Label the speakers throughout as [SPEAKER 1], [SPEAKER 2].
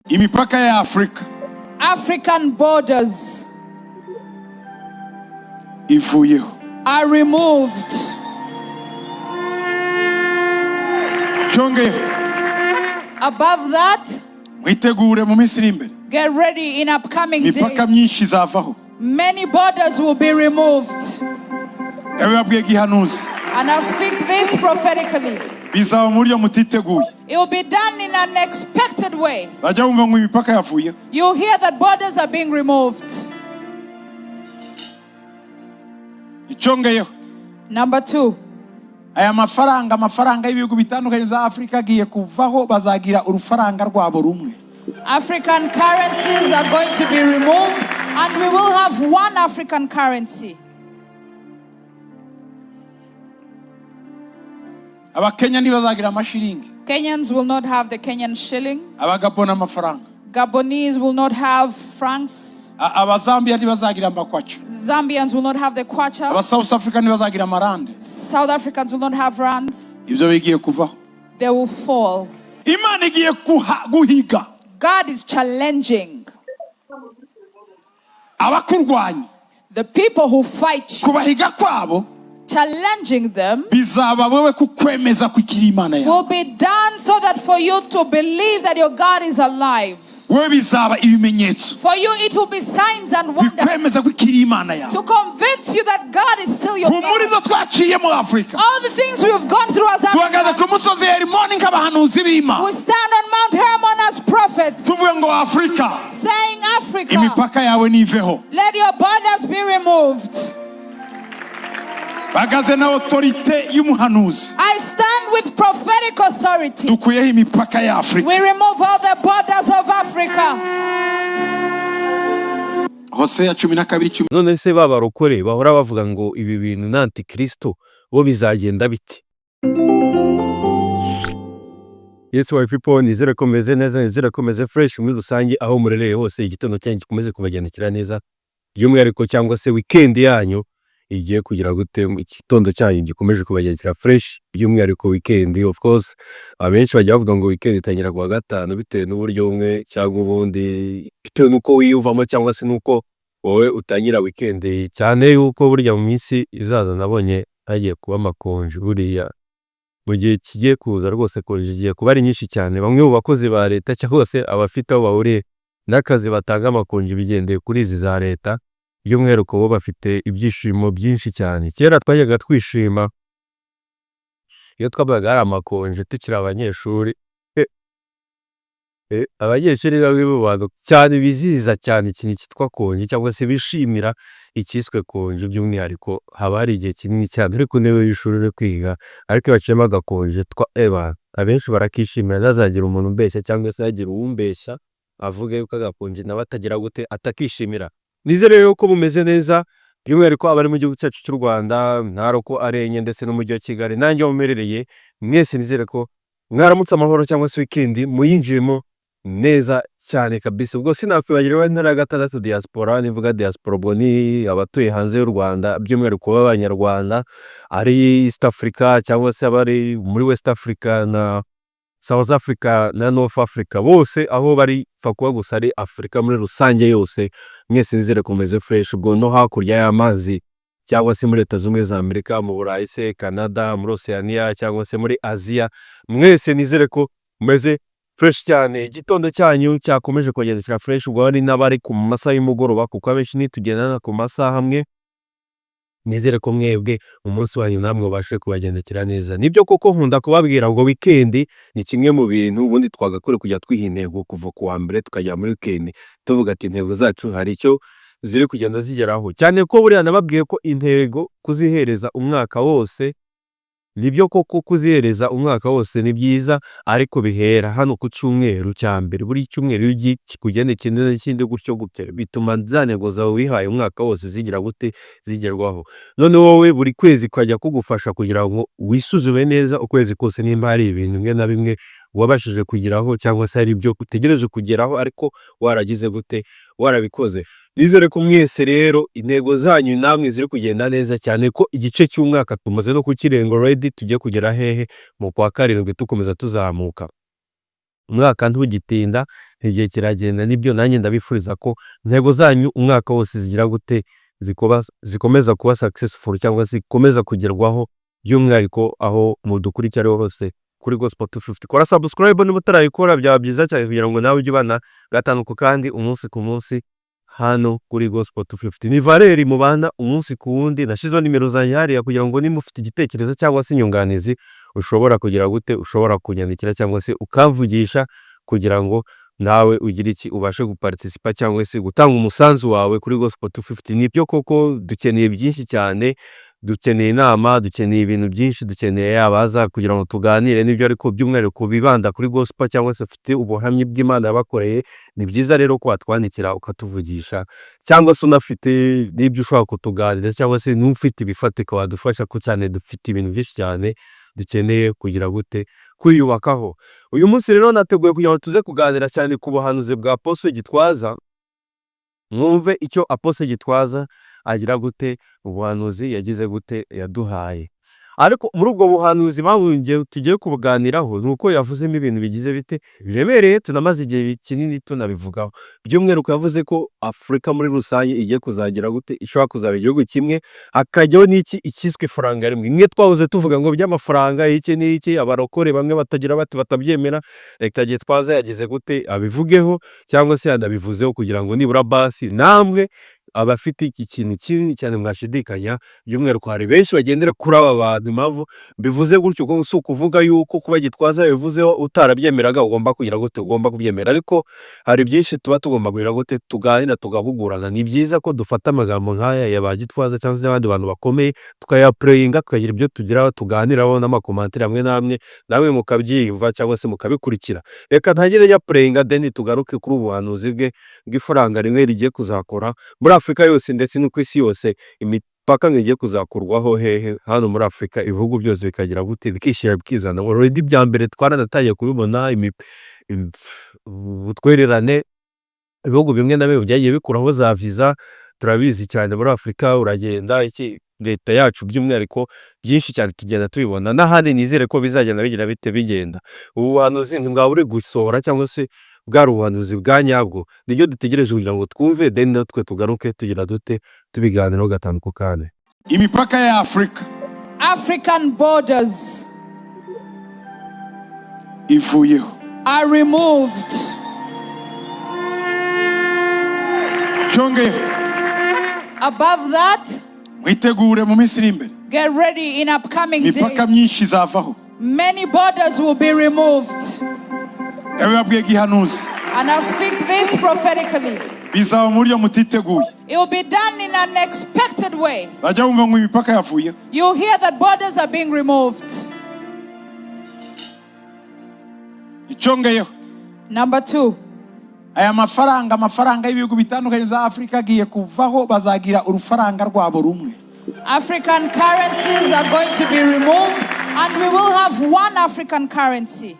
[SPEAKER 1] imipaka ya Afrika,
[SPEAKER 2] African borders
[SPEAKER 1] ivuyeho,
[SPEAKER 2] are removed.
[SPEAKER 1] Chonge
[SPEAKER 2] Above that,
[SPEAKER 1] mwitegure mu minsi iri imbere,
[SPEAKER 2] get ready in upcoming
[SPEAKER 1] imipaka
[SPEAKER 2] days.
[SPEAKER 1] myinshi zavaho.
[SPEAKER 2] Many borders will be removed.
[SPEAKER 1] Yababwiye gihanuzi,
[SPEAKER 2] And I'll speak this prophetically.
[SPEAKER 1] bizaba muri yo mutiteguye.
[SPEAKER 2] It will be done in an expected way.
[SPEAKER 1] Bajya bumva ngo imipaka yavuye.
[SPEAKER 2] You'll hear that borders are being removed.
[SPEAKER 1] Icyongeyeho,
[SPEAKER 2] Number 2,
[SPEAKER 1] aya amafaranga y'ibihugu bitandukanye bya Afrika agiye kuvaho, bazagira urufaranga rwabo rumwe.
[SPEAKER 2] African currencies are going to be removed, and we will have one African currency.
[SPEAKER 1] Abakenya ntibazagira amashiringi,
[SPEAKER 2] Kenyans will not have the Kenyan shilling.
[SPEAKER 1] abagabona amafaranga,
[SPEAKER 2] Gabonese will not have francs.
[SPEAKER 1] abazambia ntibazagira amakwacha,
[SPEAKER 2] Zambians will not have the kwacha.
[SPEAKER 1] aba South Africa ntibazagira amarande.
[SPEAKER 2] South Africans will not have rands.
[SPEAKER 1] Ibyo bigiye kuvaho.
[SPEAKER 2] They will fall.
[SPEAKER 1] Imana igiye guhiga
[SPEAKER 2] God is challenging
[SPEAKER 1] abakurwanya,
[SPEAKER 2] the people who fight you,
[SPEAKER 1] kubahiga kwabo
[SPEAKER 2] challenging them
[SPEAKER 1] bizaba wewe kukwemeza kwikiri Imana yawe.
[SPEAKER 2] will be done so that for you to believe that your God is alive.
[SPEAKER 1] Wewe bizaba ibimenyetso
[SPEAKER 2] For you it will be signs and wonders
[SPEAKER 1] bikwemeza kwikiri Imana yawe.
[SPEAKER 2] to convince you that God is still your
[SPEAKER 1] Muri
[SPEAKER 2] God.
[SPEAKER 1] byo twaciye mu Afrika,
[SPEAKER 2] All the things we have gone through as
[SPEAKER 1] tuhagaze ku
[SPEAKER 2] Africans,
[SPEAKER 1] musozi Herimoni nk'abahanuzi b'Imana,
[SPEAKER 2] we stand on Mount Hermon as prophets,
[SPEAKER 1] tuvuge ngo Afrika,
[SPEAKER 2] saying, Africa,
[SPEAKER 1] imipaka yawe niveho.
[SPEAKER 2] let your borders be removed.
[SPEAKER 1] Bagaze na autorite y'umuhanuzi,
[SPEAKER 2] I stand with prophetic authority.
[SPEAKER 1] dukuyeho imipaka ya Afrika.
[SPEAKER 2] We remove all the borders of Africa.
[SPEAKER 1] Hosea 12:10.
[SPEAKER 3] none se babarokore bahora bavuga ngo ibi bintu na antikristo bo bizagenda biti? Yes, my people, nizere ko meze neza, nizere ko meze fresh muri rusange aho murereye hose, igitondo cyanyu gikomeze kubagendekera neza, by'umwihariko cyangwa se weekend yanyu igiye kugira gute, igitondo cyanyu gikomeje kubagendekera fresh, by'umwihariko weekend. Of course abenshi bajya bavuga ngo weekend itangira kuwa gatanu bitewe n'uburyo umwe cyangwa ubundi, bitewe nuko wiyumvamo cyangwa se nuko wowe utangira weekend, cyane yuko burya mu minsi izaza nabonye hagiye kuba amakonje, buriya mu gihe kigiye kuza rwose konje igiye kuba ari nyinshi cyane. Bamwe mu bakozi ba leta cyangwa se abafite aho bahuriye n'akazi batanga amakonje bigendeye kuri izi za leta, by'umwihariko bo bafite ibyishimo byinshi cyane. Kera twajyaga twishima iyo twabaga ari amakonje tukiri abanyeshuri, abanyeshuri bamwe mu bantu cyane bizihiza cyane ikintu cyitwa konje cyangwa se bishimira ikiswe konje, by'umwihariko haba hari igihe kinini cyane uri ku ntebe y'ishuri uri kwiga, ariko baciyemo agakonje abenshi barakishimira, ntazagira umuntu umbeshya cyangwa se yagira uwumbeshya avuga yuko agakonje nawe atagira gute atakishimira. Nizere rero ko mumeze neza, by'umwihariko abari mu gihugu cyacu cy'u Rwanda, ntaro ko ari enye ndetse n'umujyi wa Kigali, nanjye mumerereye mwese, nizere ko mwaramutse amahoro cyangwa se weekend muyinjiremo neza cyane kabisa. Ubwo sinakwibagirwa intara ya gatandatu diaspora, nivuga diaspora ubwo ni abatuye hanze y'u Rwanda, by'umwihariko b'abanyarwanda ari East Africa cyangwa se abari muri West Africa na South Africa na North Africa, bose aho bari fakuba gusa ari Afrika muri rusange yose, mwese nizere kumeze fresh. Ubwo no hakurya y'amazi cyangwa se muri Leta Zunze za Amerika, mu Burayi se, Canada, muri Oceania cyangwa se muri Asia, mwese nizere ko meze fresh cyane. Igitondo cyanyu cyakomeje kugendekera fresh, ubwo ari n'abari ku masaha y'umugoroba, kuko abenshi nitugendana ku masaha amwe, nizere ko mwebwe umunsi wanyu namwe ubashe kubagendekera neza. Nibyo koko nkunda kubabwira ngo weekend ni kimwe mu bintu ubundi twagakore kujya twiha intego kuva ku wa mbere tukajya muri weekend tuvuga ati intego zacu hari icyo ziri kugenda zigeraho, cyane ko buriya nababwiye ko intego kuzihereza umwaka wose, nibyo koko kuzihereza umwaka wose ni byiza, ariko bihera hano ku cyumweru cya mbere. Buri cyumweru kikugendekera neza n'ikindi gutyo gutyo, bituma za ntego zawe wihaye umwaka wose zigira gute zigerwaho. None wowe buri kwezi kajya kugufasha kugira ngo wisuzume neza ukwezi kose nimba hari ibintu bimwe na bimwe wabashije kugeraho cyangwa se hari ibyo utegereje kugeraho ariko waragize gute warabikoze. Nizere ko mwese rero intego zanyu namwe ziri kugenda neza cyane, ko igice cy'umwaka tumaze no kukirenga already, tujye kugera hehe mu kwa karindwi tukomeza tuzamuka. umwaka ntugitinda, igihe kiragenda. Nibyo nanjye ndabifuriza ko intego zanyu umwaka wose zigira gute zikomeza kuba successful cyangwa se zikomeza kugerwaho, by'umwihariko aho mudukurikira hose kuri Gospel 250. Kora subscribe niba utarayikora, byaba byiza cyane kugira ngo nawe ujye ubana gatanu kandi umunsi ku munsi hano kuri Gospel 250. Ni Valeri mubana umunsi ku wundi. Nashizeho nimero zanjye hariya kugira ngo niba ufite igitekerezo cyangwa se inyunganizi ushobora kugira gute, ushobora kunyandikira cyangwa se ukamvugisha kugira ngo nawe ugira iki ubashe guparticipa cyangwa se gutanga umusanzu wawe kuri Gospel 250. Nibyo koko dukeneye byinshi cyane, dukeneye inama, dukeneye ibintu byinshi, dukeneye abaza kugira ngo tuganire n'ibyo, ariko by'umwihariko bibanda kuri gospel cyangwa se ufite ubuhamya bw'Imana yabakoreye. Ni byiza rero ko watwandikira ukatuvugisha, cyangwa se unafite n'ibyo ushobora kutuganiriza cyangwa se n'ufite ibifatika wadufasha, ko cyane dufite ibintu byinshi cyane dukeneye kugira gute kwiyubakaho. Uyu munsi rero nateguye kugira ngo tuze kuganira cyane ku buhanuzi bwa Pst Gitwaza. Mwumve icyo Pst Gitwaza agira gute, ubuhanuzi yagize gute yaduhaye. Ariko muri ubwo buhanuzi bahungiye tugiye kubuganiraho, nuko yavuzemo ibintu bigize bite biremereye, tunamaze igihe kinini tunabivugaho. By'umwihariko yavuze ko Afurika muri rusange igiye kuzagira gute, ishobora kuzaba igihugu kimwe, hakajyaho n'iki ikiswe ifaranga rimwe. Imwe twahoze tuvuga ngo by'amafaranga iki n'iki, abarokore bamwe batagira bati batabyemera. Leta Gitwaza yagize gute abivugeho cyangwa se yanabivuzeho kugira ngo nibura basi namwe abafite iki kintu kinini cyane mwashidikanya. By'umwihariko hari benshi bagendera kuri aba bantu. Impamvu bivuze gutyo ko si ukuvuga yuko kuba Gitwaza yabivuzeho utarabyemeraga ugomba kugira gute, ugomba kubyemera, ariko hari byinshi tuba tugomba kugira gute tuganira tugahugurana. Ni byiza ko dufata amagambo nk'aya ya ba Gitwaza cyangwa se n'abandi bantu bakomeye tukayapureyinga, tukagira ibyo tugiraho tuganiraho n'amakomantere amwe n'amwe, namwe mukabyiyumva cyangwa se mukabikurikira. Reka ntagire ya pureyinga deni tugaruke kuri ubuhanuzi bw'ifaranga rimwe rigiye kuzakora muri Afurika yose ndetse no ku isi yose. Imipaka ngiye kuzakurwaho hehe hano muri Afurika, ibihugu byose bikagira gute bikishyira bikizana. Already bya mbere twaranataye kubibona, ubutwererane ibihugu bimwe na bimwe byagiye bikuraho za visa, turabizi cyane muri Afurika. Uragenda iki leta yacu by'umwihariko byinshi cyane tugenda tubibona, n'ahandi nizere ko bizagenda bigira bite bigenda. Ubuhanuzi ntibwaba buri gusohora cyangwa se bwari ubuhanuzi bwa nyabwo, nibyo dutegereje kugira ngo twumve, deni natwe tugaruke tugira dute tubiganiraho gatanu ku kane.
[SPEAKER 1] Imipaka ya Afrika,
[SPEAKER 2] African borders
[SPEAKER 1] ivuyeho,
[SPEAKER 2] are removed.
[SPEAKER 1] cyongeye
[SPEAKER 2] Above that,
[SPEAKER 1] mwitegure mu minsi iri imbere,
[SPEAKER 2] get ready in upcoming
[SPEAKER 1] imipaka
[SPEAKER 2] days.
[SPEAKER 1] myinshi izavaho.
[SPEAKER 2] Many borders will be removed.
[SPEAKER 1] Yababwiye gihanuzi
[SPEAKER 2] And I'll speak this prophetically.
[SPEAKER 1] bizaba muri yo mutiteguye.
[SPEAKER 2] It will be done in an expected way.
[SPEAKER 1] Bajya bumva ngo imipaka yavuye,
[SPEAKER 2] You'll hear that borders are being removed.
[SPEAKER 1] icyongeyeho
[SPEAKER 2] Number 2,
[SPEAKER 1] aya amafaranga y'ibihugu bitandukanye bya Afurika agiye kuvaho, bazagira urufaranga rwabo rumwe.
[SPEAKER 2] African currencies are going to be removed and we will have one African currency.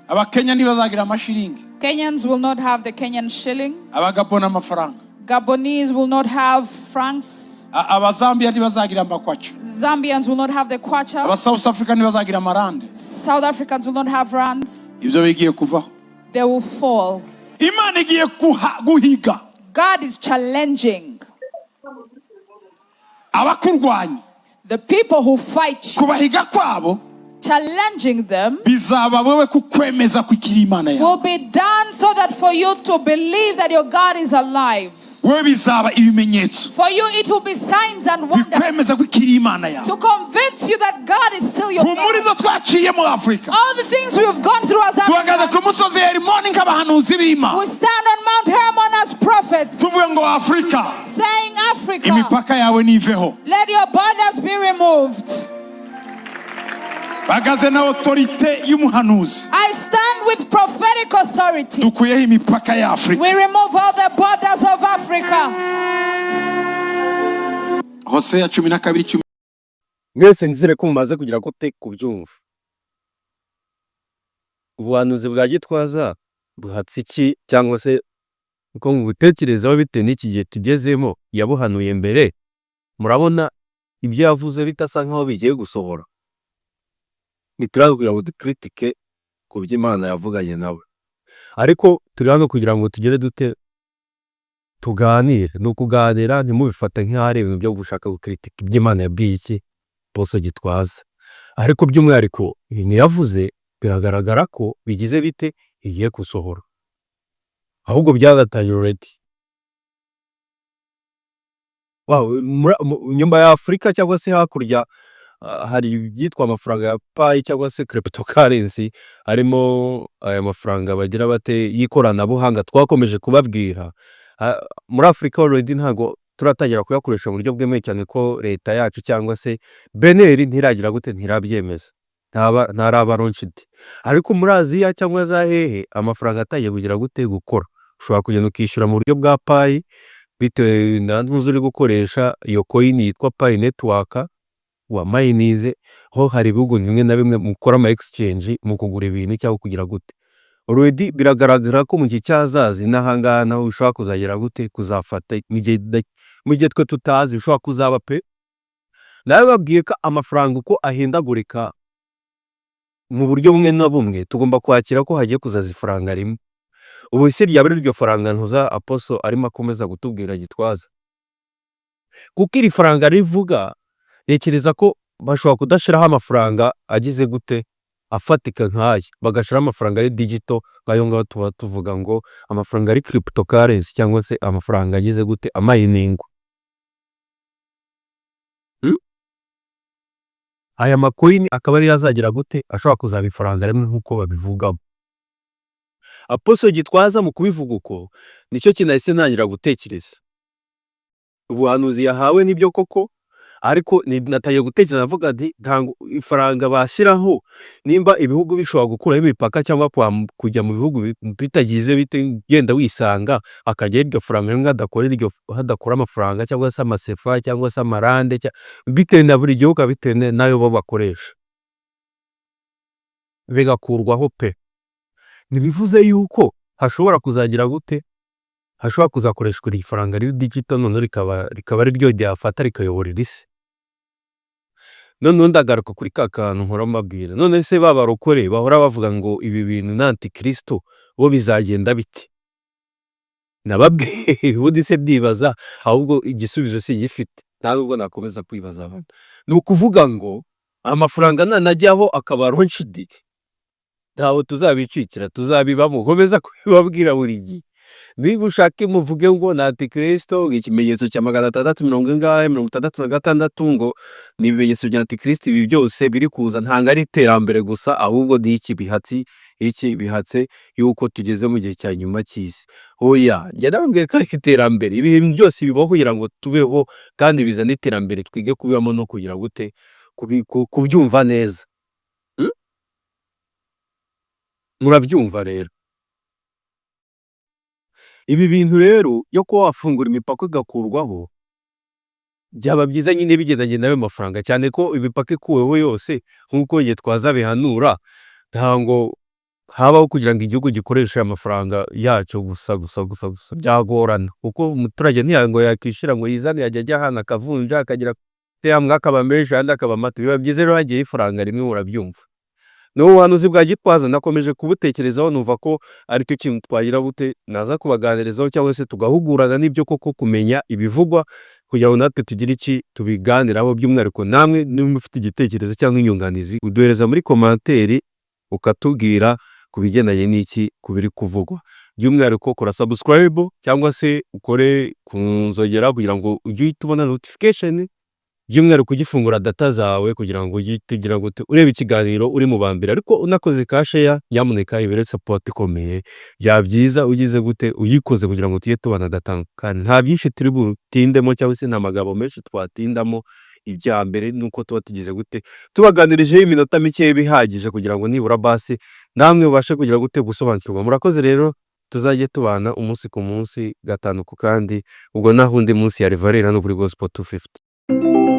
[SPEAKER 1] Abakenya ntibazagira amashiringi,
[SPEAKER 2] Kenyans will not have the Kenyan shilling.
[SPEAKER 1] abagabona amafaranga,
[SPEAKER 2] Gabonese will not have francs.
[SPEAKER 1] abazambia ntibazagira amakwaca,
[SPEAKER 2] Zambians will not have the kwacha.
[SPEAKER 1] aba South Africa ntibazagira amarande.
[SPEAKER 2] South Africans will not have rands.
[SPEAKER 1] Ibyo bigiye kuvaho.
[SPEAKER 2] They will fall.
[SPEAKER 1] Imana igiye guhiga
[SPEAKER 2] God is challenging
[SPEAKER 1] abakurwanya,
[SPEAKER 2] the people who fight you,
[SPEAKER 1] kubahiga kwabo
[SPEAKER 2] challenging them
[SPEAKER 1] bizaba wewe kukwemeza kwikiri Imana yawe.
[SPEAKER 2] will be done so that for you to believe that your God is alive.
[SPEAKER 1] Wewe bizaba ibimenyetso
[SPEAKER 2] For you it will be signs and wonders
[SPEAKER 1] bikwemeza kwikiri Imana yawe.
[SPEAKER 2] to convince you that God is still your
[SPEAKER 1] Muri
[SPEAKER 2] God.
[SPEAKER 1] byo twaciye mu Afurika,
[SPEAKER 2] All the things we have gone through as
[SPEAKER 1] tuhagaze ku
[SPEAKER 2] Africans,
[SPEAKER 1] musozi Herimoni nk'abahanuzi b'Imana,
[SPEAKER 2] we stand on Mount Hermon as prophets,
[SPEAKER 1] tuvuge ngo Afurika
[SPEAKER 2] saying, Africa,
[SPEAKER 1] imipaka yawe niveho.
[SPEAKER 2] let your borders be removed.
[SPEAKER 1] Bagaze na autorite y'umuhanuzi,
[SPEAKER 2] I stand with prophetic authority.
[SPEAKER 1] dukuyeho imipaka ya Afurika.
[SPEAKER 2] We remove all the borders of Africa.
[SPEAKER 1] Hosea 12:10.
[SPEAKER 3] Mwese nizere ko mumaze kugira ko te kubyumva. Ubuhanuzi bwa Gitwaza buhatse iki cyangwa se uko mubutekerezaho bite n'iki gihe tugezemo? Yabuhanuye mbere, murabona ibyo yavuze bitasa nkaho bigiye gusohora. ntituraza kugira ngo dukritike ku byo Imana yavuganye nawe, ariko turi hano kugira ngo tugere dute tuganire. Ni ukuganira, ntimubifate nk'aho ari ibintu byo gushaka gukritika ibyo Imana yabwiye iki Pst Gitwaza, ariko by'umwihariko ibintu yavuze biragaragara ko bigize bite igiye gusohora, ahubwo byagatangiye already. Nyuma ya Afurika cyangwa se hakurya hari ibyitwa amafaranga ya payi cyangwa se cryptocurrency, harimo aya mafaranga bagira bate y'ikoranabuhanga twakomeje kubabwira. Muri Afurika already ntago turatangira kuyakoresha mu buryo bwemewe cyane ko leta yacu cyangwa se beneri ntiragira gute ntirabyemeza, ntaraba launched. Ariko muri Aziya cyangwa za hehe amafaranga atangiye kugira gute gukora, ushobora kugenda ukishyura mu buryo bwa payi bitewe n'uzi uri gukoresha iyo coin yitwa payi network wa mayinize. Ho hari ibihugu bimwe na bimwe mukora ama exchange mu kugura ibintu cyangwa kugira gute. Already biragaragara ko mu gihe cyazazi n'ahangaha naho ushobora kuzagera gute kuzafata mu gihe twe tutazi ushobora kuzaba pe. Nawe babwiye ko amafaranga uko ahindagurika mu buryo bumwe na bumwe tugomba kwakira ko hagiye kuzaza ifaranga rimwe. Ubu isi ryaba ari ryo faranga ntuza Apostle arimo akomeza gutubwira Gitwaza, kuko iri faranga rivuga nekereza ko bashobora kudashiraho amafaranga agize gute afatika nk'aya, bagashiraho amafaranga ari digital ngayo ngaho tuba tuvuga ngo amafaranga ari cryptocurrency cyangwa se amafaranga agize gute amayining. Aya macoin akaba ari yazagira gute ashobora kuzaba ifaranga rimwe nkuko babivugamo. Apostle Gitwaza mu kubivuga uko nicyo kinahise ntangira gutekereza. Ubuhanuzi yahawe nibyo koko, ariko nataye gutekereza navuga ati ntango ifaranga bashyiraho nimba ibihugu bishobora gukuraho imipaka cyangwa kujya mu bihugu bitagize genda wisanga akajya iryo faranga rimwe hadakora amafaranga cyangwa se amasefa cyangwa se amarande bitewe na buri gihugu bitewe nayo bo bakoresha bigakurwaho pe. Ntibivuze yuko hashobora kuzagira gute hashobora kuzakoreshwa iri faranga riri digital none rikaba ari ryo ryafata rikayoborera isi. None ndagaruka kuri kakantu nkora mabwira, none se babarokore bahora bavuga ngo ibi bintu nanti Kristo bo bizagenda biti. Nababwiye ubundi se byibaza ahubwo igisubizo si gifite, ntabwo nakomeza kwibaza abantu. Ni ukuvuga ngo amafaranga nanajyaho akaba launched ntaho tuzabicikira tuzabibamo, komeza kubibabwira buri gihe. Niba ushaka muvuge ngo nanti Kristo ikimenyetso cya 666 ngo ni ibimenyetso bya Antikristo, ibi byose biri kuza ntanga ari iterambere gusa, ahubwo ni iki bihatse yuko tugeze mu gihe cya nyuma cy'isi. Oya njye nababwiye ko iterambere ibintu byose bibaho kugira ngo tubeho kandi bizana iterambere, twige kubibamo no kugira gute kubyumva neza. Murabyumva rero ibi bintu rero yo ko wafungura imipaka igakurwaho byaba byiza nyine bigendanye nawe mafaranga, cyane ko imipaka ikuweho yose nkuko Gitwaza bihanura ntango habaho kugira ngo igihugu gikoreshe amafaranga yacyo gusa byagorana, kuko umuturage ntiyango yakishira ngo yizane yajya hana akavunja akagira temwe akaba menshi andi akaba mato. Biba byiza rero hagiye ifaranga rimwe, murabyumva. N'ubuhanuzi bwa Gitwaza nakomeje kubutekerezaho numva ko ari cyo kintu twagira bute naza kubaganirizaho cyangwa se tugahugurana n'ibyo koko kumenya ibivugwa kugira ngo natwe tugire iki tubiganiraho. By'umwihariko namwe niba mufite igitekerezo cyangwa inyunganizi uduhereza muri commentaire ukatubwira kubigendanye n'iki kubiri kuvugwa. By'umwihariko kora subscribe cyangwa se ukore kunzogera kugira ngo ujye tubona notification, by'umwihariko kugifungura data zawe kugira ngo tugira ngo urebe ikiganiro uri mu bambere, ariko unakoze ka share nyamuneka ibere support ikomeye ya byiza ugize gute uyikoze kugira ngo tuye tubana data, kandi nta byinshi turi butindemo cyangwa se nta magabo menshi twatindamo. Ibya mbere nuko tuba tugize gute tubaganirijeho iminota mike bihagije kugira ngo nibura basi namwe ubashe kugira gute gusobanukirwa. Murakoze rero, tuzajye tubana umunsi ku munsi gatanu ku kandi, ubwo naho undi munsi ya Rivalera no kuri Gospel 250.